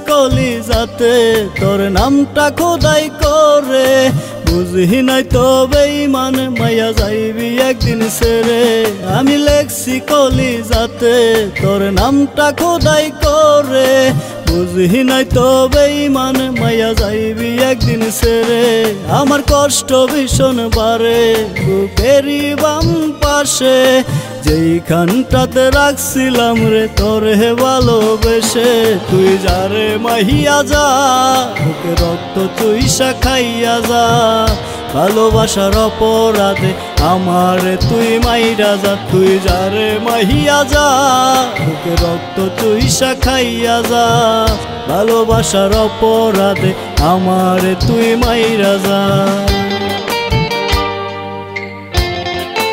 কলি যাতে তোর নামটা খোদাই করে বুঝি নাই তো বেঈমান মায়া যাইবি একদিন ছেড়ে আমি লেখছি কলি যাতে তোর নামটা খোদাই করে বুঝি নাই তো বেঈমান মায়া যাইবি একদিন ছেড়ে আমার কষ্ট ভীষণ বারে বুকেরই বাম পাশে যেইখানটাতে রাখছিলাম রে তোরে ভালোবেসে তুই যারে মাহিয়া যা বুকে রক্ত তুই খাইয়া যা ভালোবাসার অপরাধে আমারে তুই মাইরা যা তুই যারে মাহিয়া যা বুকে রক্ত তুই খাইয়া যা ভালোবাসার অপরাধে আমারে তুই মাইরা যা।